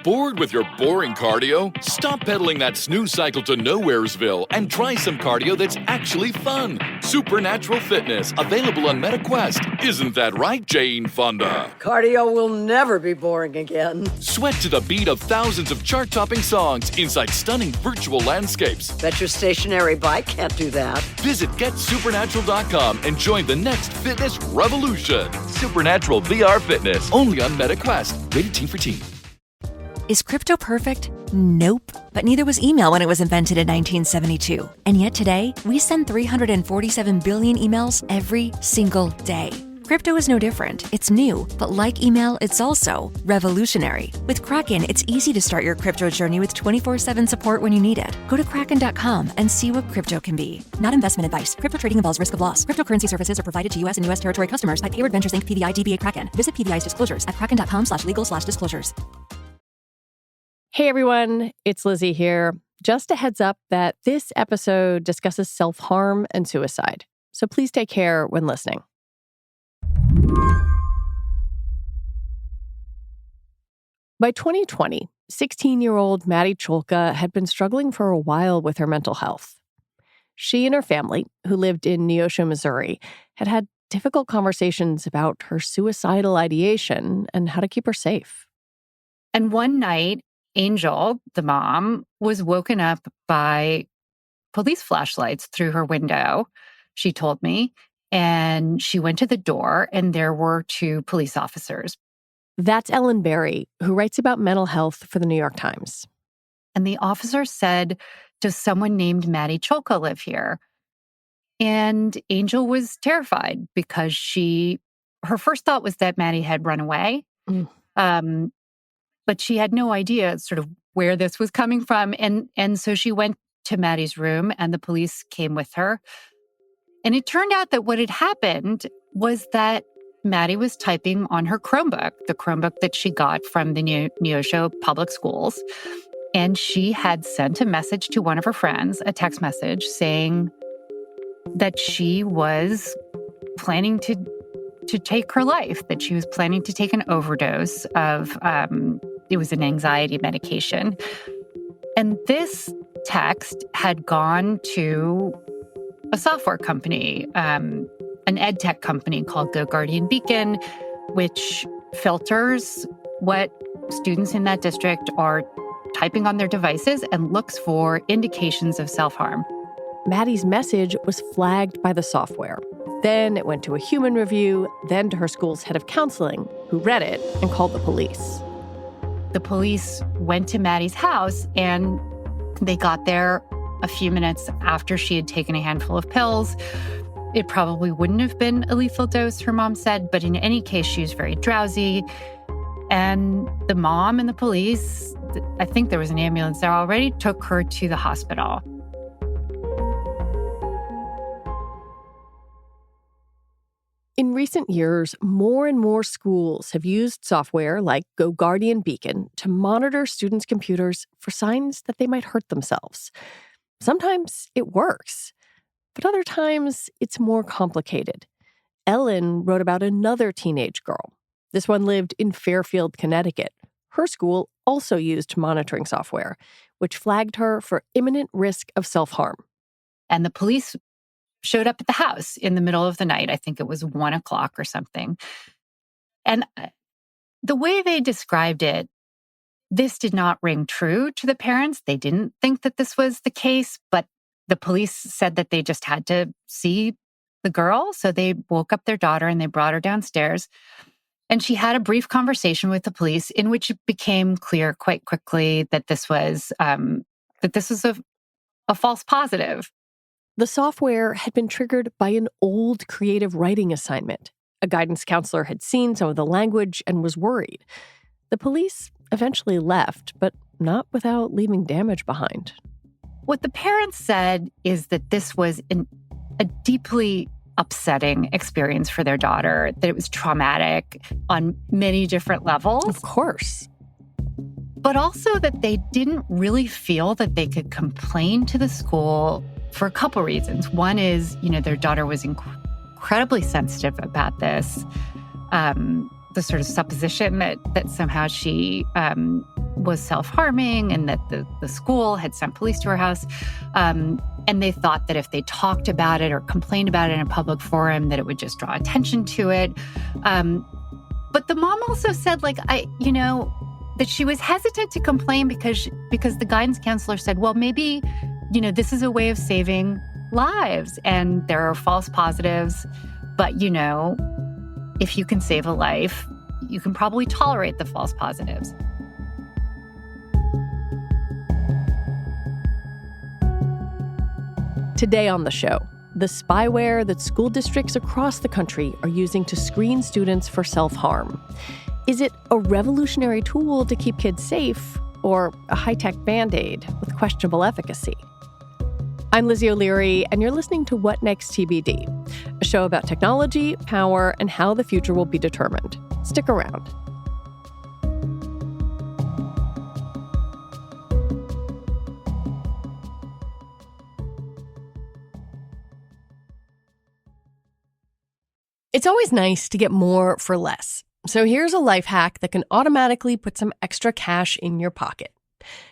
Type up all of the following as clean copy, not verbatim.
Bored with your boring cardio? Stop pedaling that snooze cycle to Nowheresville and try some cardio that's actually fun. Supernatural Fitness, available on MetaQuest. Isn't that right, Jane Fonda? Cardio will never be boring again. Sweat to the beat of thousands of chart-topping songs inside stunning virtual landscapes. Bet your stationary bike can't do that. Visit GetSupernatural.com and join the next fitness revolution. Supernatural VR Fitness, only on MetaQuest. Rated Teen for Teen. Is crypto perfect? Nope. But neither was email when it was invented in 1972. And yet today, we send 347 billion emails every single day. Crypto is no different. It's new, but like email, it's also revolutionary. With Kraken, it's easy to start your crypto journey with 24/7 support when you need it. Go to Kraken.com and see what crypto can be. Not investment advice. Crypto trading involves risk of loss. Cryptocurrency services are provided to U.S. and U.S. territory customers by Payward Ventures Inc. PVI DBA Kraken. Visit PVI's disclosures at kraken.com/legal/disclosures. Hey everyone, it's Lizzie here. Just a heads up that this episode discusses self-harm and suicide. So please take care when listening. By 2020, 16-year-old Maddie Cholka had been struggling for a while with her mental health. She and her family, who lived in Neosho, Missouri, had had difficult conversations about her suicidal ideation and how to keep her safe. And one night, Angel, the mom, was woken up by police flashlights through her window, she told me, and she went to the door and there were two police officers. That's Ellen Berry, who writes about mental health for the New York Times. And the officer said, "Does someone named Maddie Cholka live here?" And Angel was terrified because her first thought was that Maddie had run away. But she had no idea sort of where this was coming from. And so she went to Maddie's room and the police came with her. And it turned out that what had happened was that Maddie was typing on her Chromebook, the Chromebook that she got from the Neosho Public Schools. And she had sent a message to one of her friends, a text message, saying that she was planning to take her life, that she was planning to take an overdose of, it was an anxiety medication. And this text had gone to a software company, an ed tech company called Go Guardian Beacon, which filters what students in that district are typing on their devices and looks for indications of self-harm. Maddie's message was flagged by the software. Then it went to a human review, then to her school's head of counseling, who read it and called the police. The police went to Maddie's house and they got there a few minutes after she had taken a handful of pills. It probably wouldn't have been a lethal dose, her mom said, but in any case, she was very drowsy. And the mom and the police, I think there was an ambulance there already, took her to the hospital. In recent years, more and more schools have used software like Go Guardian Beacon to monitor students' computers for signs that they might hurt themselves. Sometimes it works, but other times it's more complicated. Ellen wrote about another teenage girl. This one lived in Fairfield, Connecticut. Her school also used monitoring software, which flagged her for imminent risk of self-harm. And the police showed up at the house in the middle of the night. I think it was 1 o'clock or something. And the way they described it, this did not ring true to the parents. They didn't think that this was the case, but the police said that they just had to see the girl. So they woke up their daughter and they brought her downstairs. And she had a brief conversation with the police in which it became clear quite quickly that this was a false positive. The software had been triggered by an old creative writing assignment. A guidance counselor had seen some of the language and was worried. The police eventually left, but not without leaving damage behind. What the parents said is that this was a deeply upsetting experience for their daughter, that it was traumatic on many different levels. Of course. But also that they didn't really feel that they could complain to the school for a couple reasons. One is, their daughter was incredibly sensitive about this. The sort of supposition that somehow she was self-harming and that the school had sent police to her house. And they thought that if they talked about it or complained about it in a public forum, that it would just draw attention to it. But the mom also said, that she was hesitant to complain because the guidance counselor said, well, maybe, this is a way of saving lives and there are false positives. But, if you can save a life, you can probably tolerate the false positives. Today on the show, the spyware that school districts across the country are using to screen students for self-harm. Is it a revolutionary tool to keep kids safe or a high-tech Band-Aid with questionable efficacy? I'm Lizzie O'Leary, and you're listening to What Next TBD, a show about technology, power, and how the future will be determined. Stick around. It's always nice to get more for less. So here's a life hack that can automatically put some extra cash in your pocket.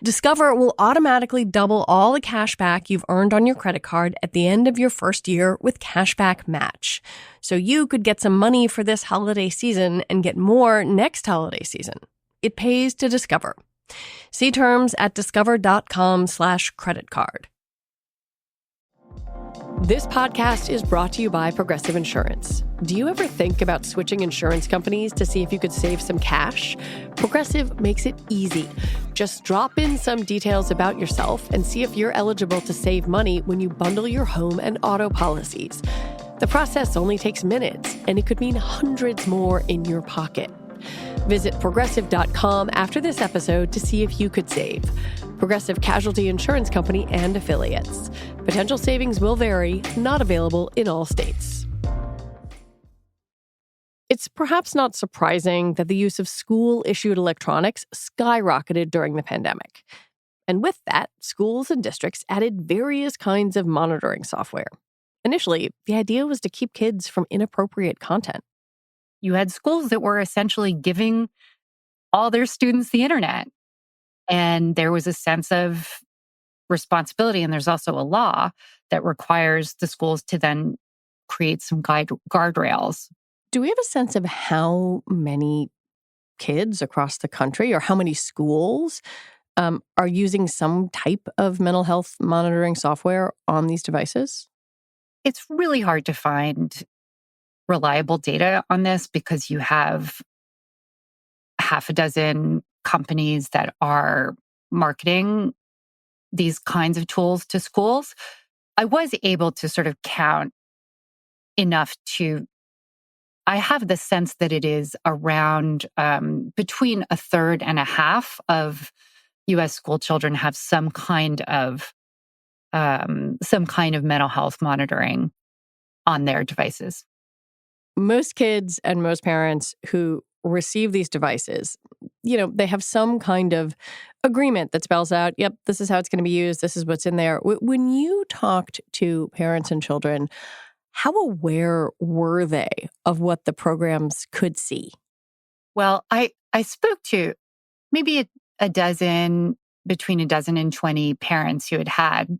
Discover will automatically double all the cash back you've earned on your credit card at the end of your first year with Cashback Match. So you could get some money for this holiday season and get more next holiday season. It pays to Discover. See terms at discover.com/credit card. This podcast is brought to you by Progressive Insurance. Do you ever think about switching insurance companies to see if you could save some cash? Progressive makes it easy. Just drop in some details about yourself and see if you're eligible to save money when you bundle your home and auto policies. The process only takes minutes, and it could mean hundreds more in your pocket. Visit Progressive.com after this episode to see if you could save. Progressive Casualty Insurance Company and Affiliates. Potential savings will vary, not available in all states. It's perhaps not surprising that the use of school-issued electronics skyrocketed during the pandemic. And with that, schools and districts added various kinds of monitoring software. Initially, the idea was to keep kids from inappropriate content. You had schools that were essentially giving all their students the internet. And there was a sense of responsibility. And there's also a law that requires the schools to then create some guardrails. Do we have a sense of how many kids across the country or how many schools are using some type of mental health monitoring software on these devices? It's really hard to find reliable data on this because you have half a dozen companies that are marketing these kinds of tools to schools. I was able to sort of count enough I have the sense that it is around between a third and a half of U.S. school children have some kind of mental health monitoring on their devices. Most kids and most parents who receive these devices, they have some kind of agreement that spells out, yep, this is how it's going to be used, this is what's in there. When you talked to parents and children, how aware were they of what the programs could see? Well, I spoke to maybe between a dozen and 20 parents who had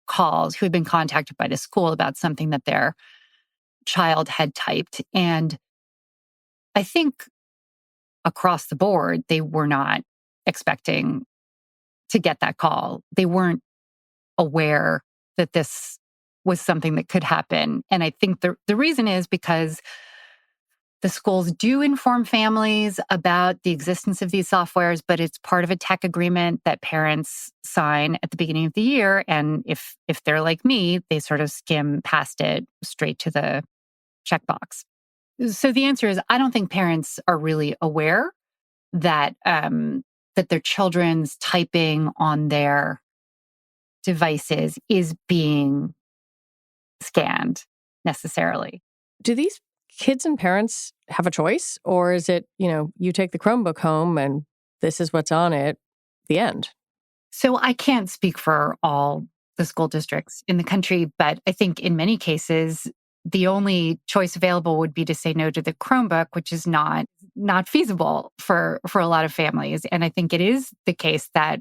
calls, who had been contacted by the school about something that their child had typed. And I think across the board, they were not expecting to get that call. They weren't aware that this was something that could happen. And I think the reason is because the schools do inform families about the existence of these softwares, but it's part of a tech agreement that parents sign at the beginning of the year. And if they're like me, they sort of skim past it straight to the checkbox. So the answer is, I don't think parents are really aware that their children's typing on their devices is being scanned necessarily. Do these kids and parents have a choice? Or is it, you take the Chromebook home and this is what's on it, the end? So I can't speak for all the school districts in the country, but I think in many cases, the only choice available would be to say no to the Chromebook, which is not feasible for a lot of families. And I think it is the case that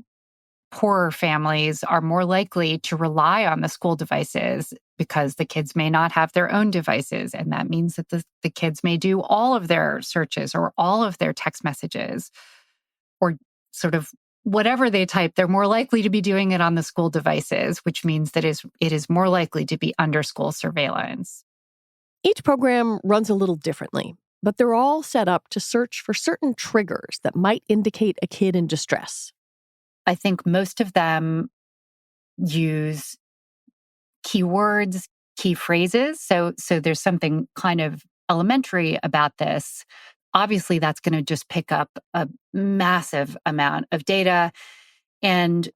poorer families are more likely to rely on the school devices because the kids may not have their own devices. And that means that the kids may do all of their searches or all of their text messages or sort of whatever they type, they're more likely to be doing it on the school devices, which means that it is more likely to be under school surveillance. Each program runs a little differently, but they're all set up to search for certain triggers that might indicate a kid in distress. I think most of them use keywords, key phrases. So there's something kind of elementary about this. Obviously, that's going to just pick up a massive amount of data. And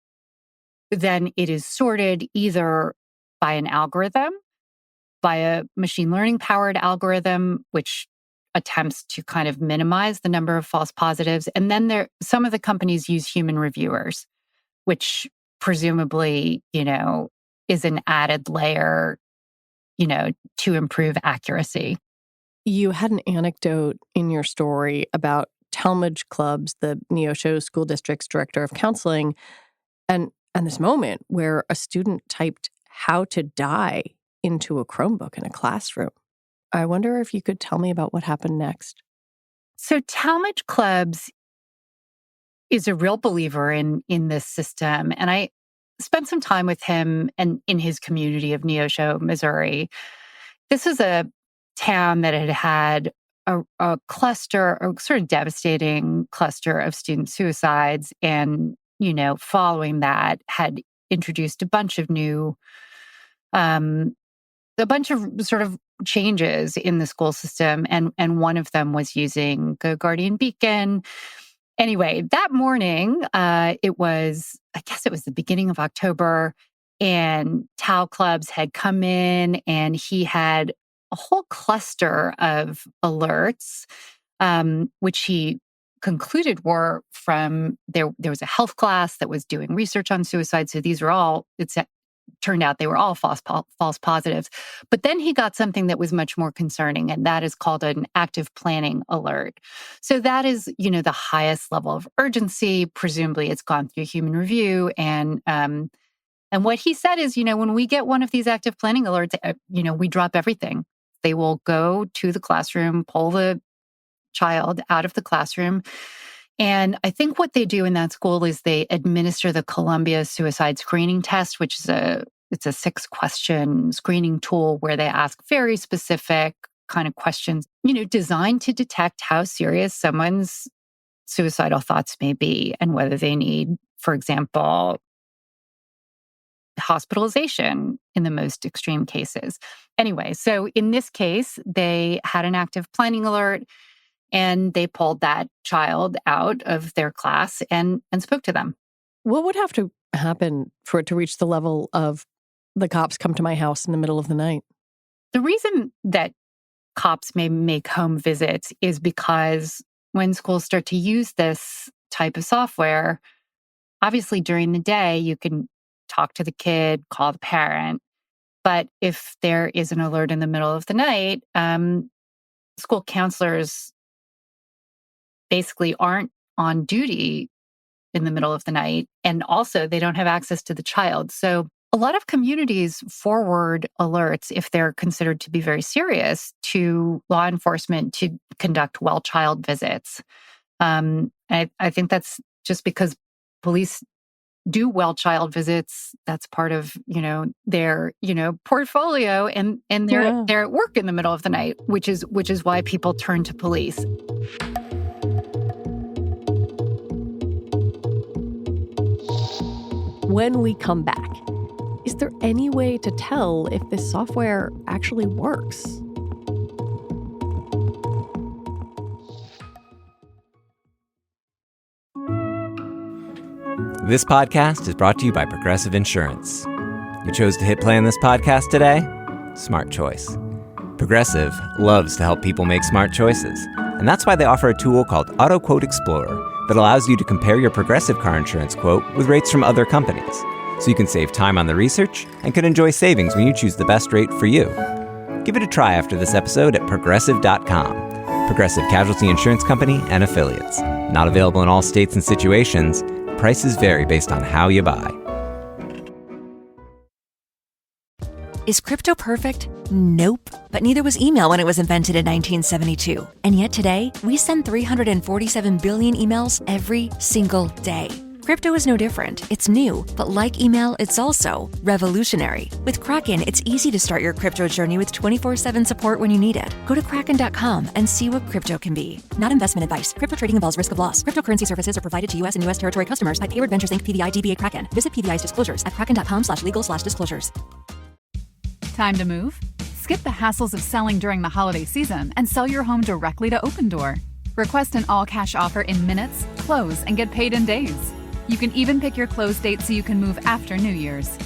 then it is sorted either by an algorithm, by a machine learning powered algorithm, which attempts to kind of minimize the number of false positives. And then some of the companies use human reviewers, which presumably, is an added layer, to improve accuracy. You had an anecdote in your story about Talmadge Clubs, the Neosho School District's director of counseling, and this moment where a student typed "how to die" into a Chromebook in a classroom. I wonder if you could tell me about what happened next. So Talmadge Clubs is a real believer in this system. And I spent some time with him and in his community of Neosho, Missouri. This is a town that had a cluster, a sort of devastating cluster of student suicides. And, following that had introduced a bunch of sort of changes in the school system. And one of them was using Go Guardian Beacon. Anyway, that morning, I guess it was the beginning of October, and Tal Clubs had come in and he had a whole cluster of alerts, which he concluded were from there was a health class that was doing research on suicide. So these were all, turned out they were all false positives. But then he got something that was much more concerning, and that is called an active planning alert. So that is, the highest level of urgency. Presumably it's gone through human review. And what he said is, when we get one of these active planning alerts, we drop everything. They will go to the classroom, pull the child out of the classroom. And I think what they do in that school is they administer the Columbia Suicide Screening Test, which is it's a 6-question screening tool where they ask very specific kind of questions, designed to detect how serious someone's suicidal thoughts may be and whether they need, for example, hospitalization in the most extreme cases. Anyway, so in this case, they had an active planning alert. And they pulled that child out of their class and spoke to them. What would have to happen for it to reach the level of the cops come to my house in the middle of the night? The reason that cops may make home visits is because when schools start to use this type of software, obviously during the day, you can talk to the kid, call the parent. But if there is an alert in the middle of the night, school counselors basically aren't on duty in the middle of the night. And also they don't have access to the child. So a lot of communities forward alerts if they're considered to be very serious to law enforcement to conduct well child visits. I think that's just because police do well child visits. That's part of, their, portfolio and they're at work in the middle of the night, which is why people turn to police. When we come back, is there any way to tell if this software actually works? This podcast is brought to you by Progressive Insurance. You chose to hit play on this podcast today? Smart choice. Progressive loves to help people make smart choices, and that's why they offer a tool called Auto Quote Explorer that allows you to compare your Progressive car insurance quote with rates from other companies, so you can save time on the research and can enjoy savings when you choose the best rate for you. Give it a try after this episode at Progressive.com. Progressive Casualty Insurance Company and Affiliates. Not available in all states and situations. Prices vary based on how you buy. Is crypto perfect? Nope. But neither was email when it was invented in 1972. And yet today, we send 347 billion emails every single day. Crypto is no different. It's new, but like email, it's also revolutionary. With Kraken, it's easy to start your crypto journey with 24/7 support when you need it. Go to kraken.com and see what crypto can be. Not investment advice. Crypto trading involves risk of loss. Cryptocurrency services are provided to U.S. and U.S. territory customers by Payward Ventures Inc. PVI DBA Kraken. Visit PVI's disclosures at kraken.com/legal/disclosures. Time to move? Skip the hassles of selling during the holiday season and sell your home directly to Opendoor. Request an all-cash offer in minutes, close, and get paid in days. You can even pick your close date so you can move after New Year's.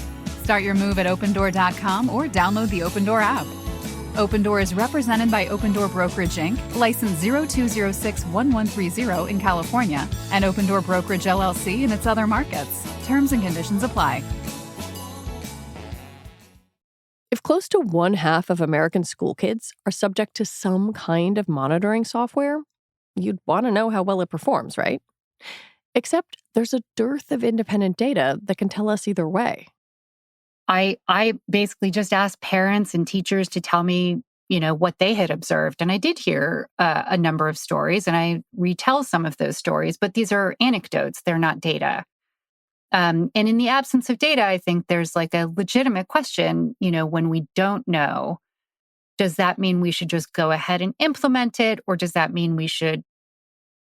Start your move at Opendoor.com or download the Opendoor app. Opendoor is represented by Opendoor Brokerage Inc., license 02061130 in California, and Opendoor Brokerage LLC in its other markets. Terms and conditions apply. If close to 1/2 of American school kids are subject to some kind of monitoring software, you'd want to know how well it performs, right? Except there's a dearth of independent data that can tell us either way. I basically just asked parents and teachers to tell me, what they had observed. And I did hear a number of stories, and I retell some of those stories, but these are anecdotes. They're not data. And in the absence of data, I think there's like a legitimate question, when we don't know, does that mean we should just go ahead and implement it? Or does that mean we should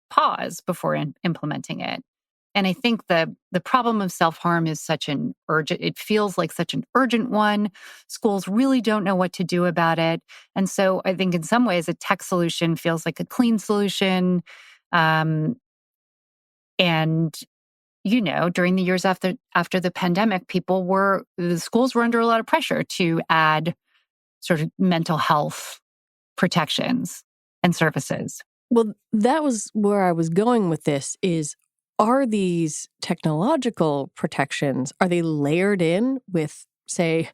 pause before implementing it? And I think the problem of self-harm is it feels like such an urgent one. Schools really don't know what to do about it. And so I think in some ways a tech solution feels like a clean solution. And, during the years after the pandemic, the schools were under a lot of pressure to add sort of mental health protections and services. Well, that was where I was going with this are these technological protections, are they layered in with, say,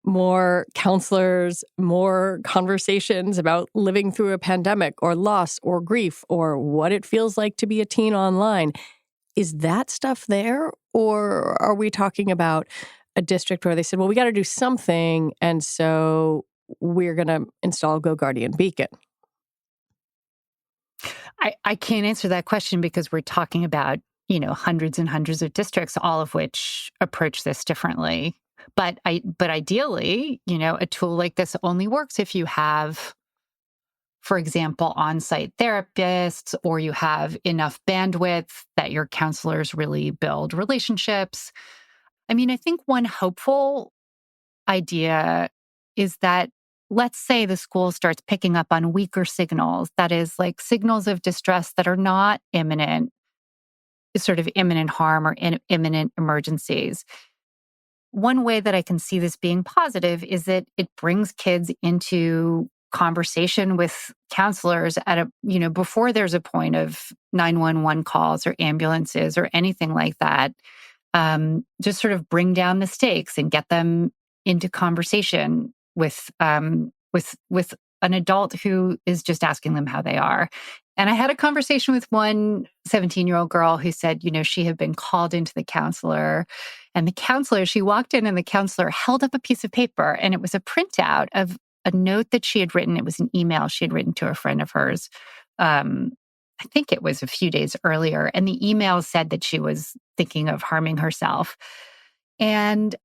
more counselors, more conversations about living through a pandemic or loss or grief or what it feels like to be a teen online? Is that stuff there? Or are we talking about a district where they said, well, we got to do something, and so we're going to install Go Guardian Beacon? I can't answer that question because we're talking about, hundreds and hundreds of districts, all of which approach this differently. But ideally, a tool like this only works if you have, for example, on-site therapists, or you have enough bandwidth that your counselors really build relationships. I mean, I think one hopeful idea is that, let's say the school starts picking up on weaker signals, that is, like signals of distress that are not imminent harm or imminent emergencies. One way that I can see this being positive is that it brings kids into conversation with counselors before there's a point of 911 calls or ambulances or anything like that. Just sort of bring down the stakes and get them into conversation with an adult who is just asking them how they are. And I had a conversation with one 17-year-old girl who said, she had been called into the counselor, and she walked in and the counselor held up a piece of paper, and it was a printout of a note that she had written. It was an email she had written to a friend of hers. I think it was a few days earlier. And the email said that she was thinking of harming herself. And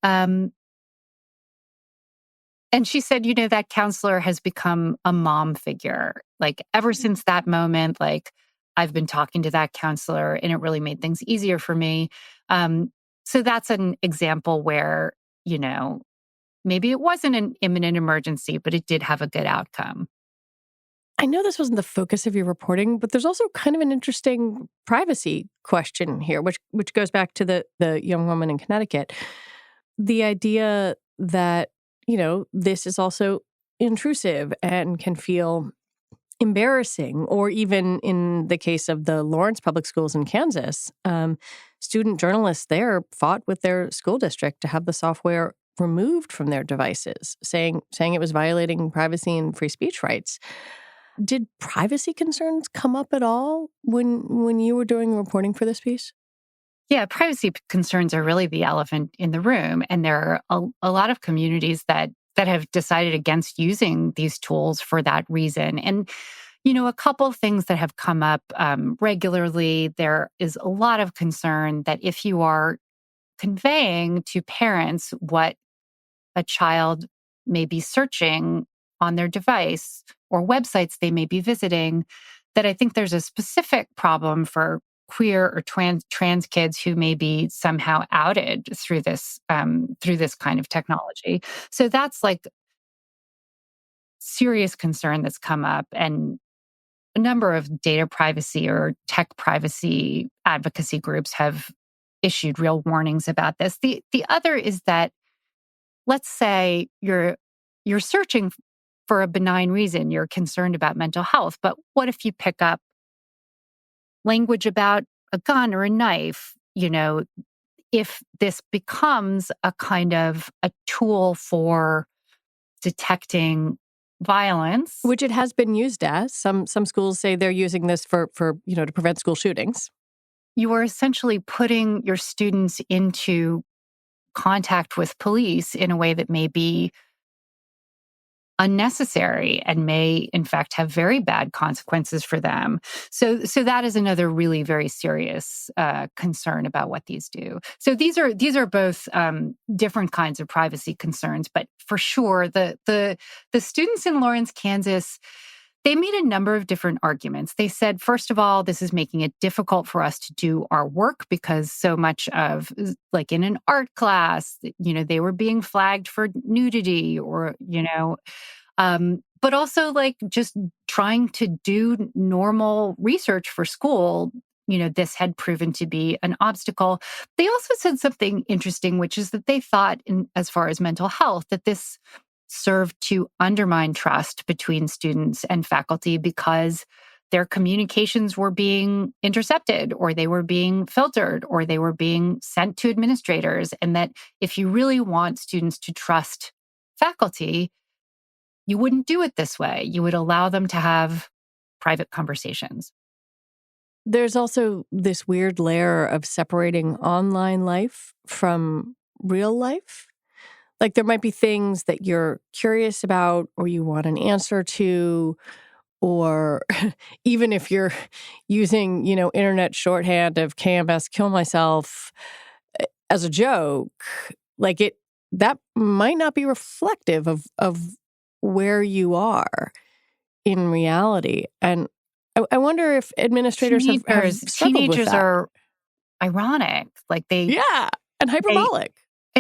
she said, that counselor has become a mom figure. Like ever since that moment, like I've been talking to that counselor and it really made things easier for me. So that's an example where, maybe it wasn't an imminent emergency, but it did have a good outcome. I know this wasn't the focus of your reporting, but there's also kind of an interesting privacy question here, which goes back to the young woman in Connecticut. The idea that, this is also intrusive and can feel embarrassing, or even in the case of the Lawrence Public Schools in Kansas, student journalists there fought with their school district to have the software removed from their devices, saying it was violating privacy and free speech rights. Did privacy concerns come up at all when you were doing reporting for this piece? Yeah, privacy concerns are really the elephant in the room. And there are a lot of communities that have decided against using these tools for that reason. And, a couple of things that have come up regularly, there is a lot of concern that if you are conveying to parents what a child may be searching on their device or websites they may be visiting, that I think there's a specific problem for queer or trans kids who may be somehow outed through this kind of technology. So that's like serious concern that's come up, and a number of data privacy or tech privacy advocacy groups have issued real warnings about this. The other is that, let's say you're searching for a benign reason, you're concerned about mental health, but what if you pick up language about a gun or a knife? If this becomes a kind of a tool for detecting violence, Which it has been used as. Some schools say they're using this for to prevent school shootings. you are essentially putting your students into contact with police in a way that may be unnecessary and may, in fact, have very bad consequences for them. So that is another really very serious concern about what these do. So these are both different kinds of privacy concerns, but for sure, the students in Lawrence, Kansas, they made a number of different arguments. They said, first of all, this is making it difficult for us to do our work because so much of, like in an art class, they were being flagged for nudity or, but also like just trying to do normal research for school. This had proven to be an obstacle. They also said something interesting, which is that they thought, as far as mental health, that this served to undermine trust between students and faculty because their communications were being intercepted or they were being filtered or they were being sent to administrators. And that if you really want students to trust faculty, you wouldn't do it this way. You would allow them to have private conversations. There's also this weird layer of separating online life from real life. Like there might be things that you're curious about or you want an answer to, or even if you're using, internet shorthand of KMS kill myself as a joke, that might not be reflective of where you are in reality. And I wonder if administrators have struggled with teenagers that. Are ironic. And hyperbolic.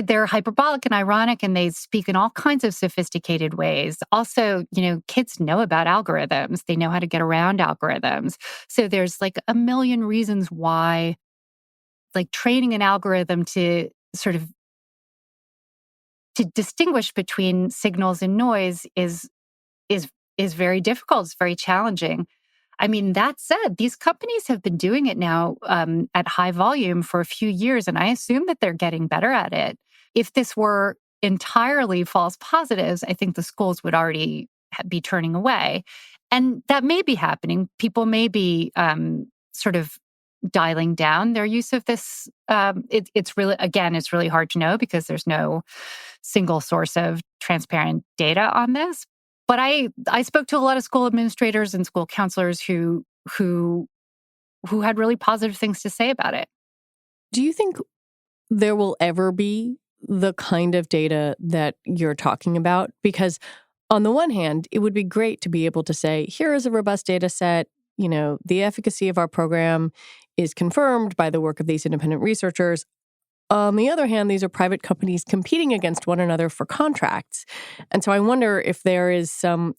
They're hyperbolic and ironic, and they speak in all kinds of sophisticated ways. Also, kids know about algorithms. They know how to get around algorithms. So there's like a million reasons why, like training an algorithm to sort of to distinguish between signals and noise is very difficult. It's very challenging. I mean, that said, these companies have been doing it now at high volume for a few years, and I assume that they're getting better at it. If this were entirely false positives, I think the schools would already be turning away. And that may be happening. People may be sort of dialing down their use of this. It's really hard to know because there's no single source of transparent data on this. But I spoke to a lot of school administrators and school counselors who had really positive things to say about it. Do you think there will ever be the kind of data that you're talking about? Because on the one hand, it would be great to be able to say, here is a robust data set. The efficacy of our program is confirmed by the work of these independent researchers. On the other hand, these are private companies competing against one another for contracts. And so I wonder if there is some,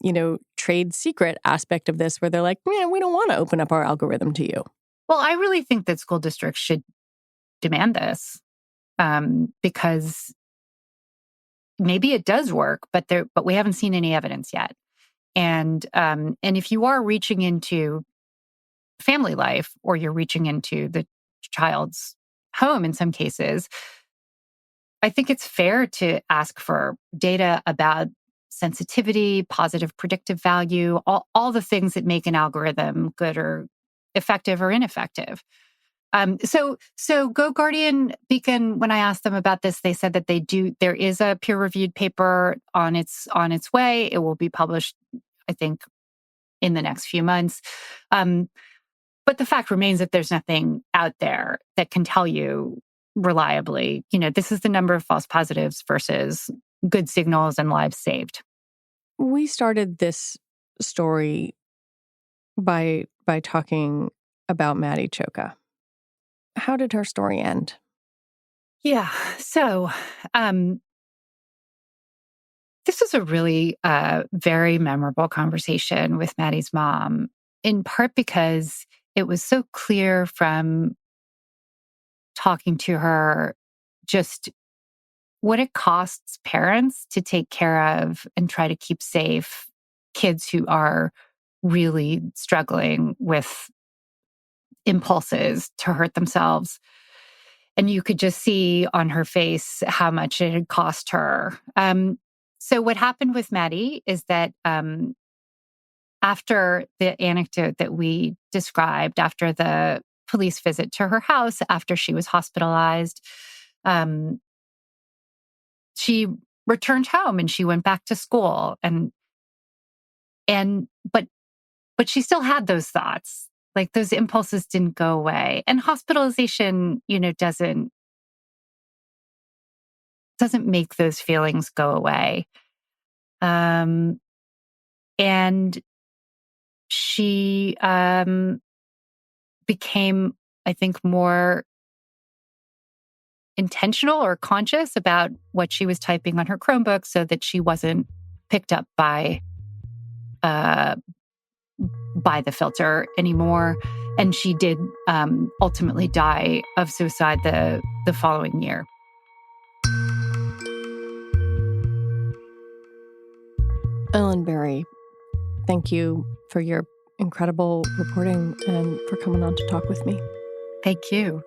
trade secret aspect of this where they're like, man, we don't want to open up our algorithm to you. Well, I really think that school districts should demand this because maybe it does work, but we haven't seen any evidence yet. And if you are reaching into family life or you're reaching into the child's home in some cases, I think it's fair to ask for data about sensitivity, positive predictive value, all the things that make an algorithm good or effective or ineffective. So Go Guardian Beacon, when I asked them about this, they said that there is a peer-reviewed paper on its way. It will be published, I think, in the next few months. But the fact remains that there's nothing out there that can tell you reliably, this is the number of false positives versus good signals and lives saved. We started this story by talking about Maddie Choka. How did her story end? Yeah. So this was a really very memorable conversation with Maddie's mom, in part because it was so clear from talking to her just what it costs parents to take care of and try to keep safe kids who are really struggling with impulses to hurt themselves. And you could just see on her face how much it had cost her. So what happened with Maddie is that after the anecdote that we described, after the police visit to her house, after she was hospitalized, she returned home and she went back to school. But she still had those thoughts. Like those impulses didn't go away. And hospitalization, doesn't make those feelings go away. And she became, I think, more intentional or conscious about what she was typing on her Chromebook so that she wasn't picked up by the filter anymore. And she did ultimately die of suicide the following year. Ellen Berry, thank you for your incredible reporting and for coming on to talk with me. Thank you.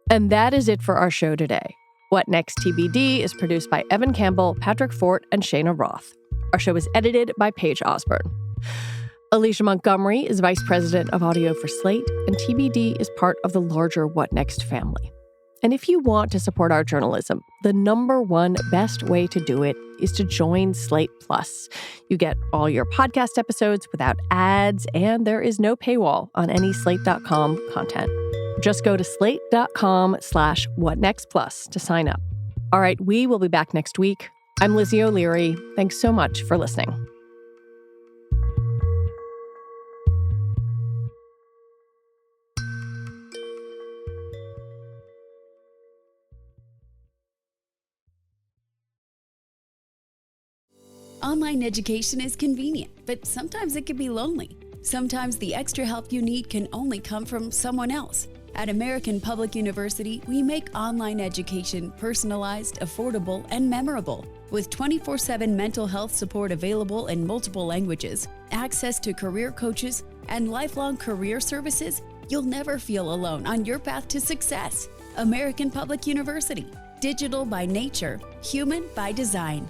And that is it for our show today. What Next TBD is produced by Evan Campbell, Patrick Fort, and Shayna Roth. Our show is edited by Paige Osborne. Alicia Montgomery is Vice President of Audio for Slate, and TBD is part of the larger What Next family. And if you want to support our journalism, the number one best way to do it is to join Slate Plus. You get all your podcast episodes without ads, and there is no paywall on any Slate.com content. Just go to slate.com/whatnextplus to sign up. All right, we will be back next week. I'm Lizzie O'Leary. Thanks so much for listening. Online education is convenient, but sometimes it can be lonely. Sometimes the extra help you need can only come from someone else. At American Public University, we make online education personalized, affordable, and memorable. With 24/7 mental health support available in multiple languages, access to career coaches, and lifelong career services, you'll never feel alone on your path to success. American Public University. Digital by nature, human by design.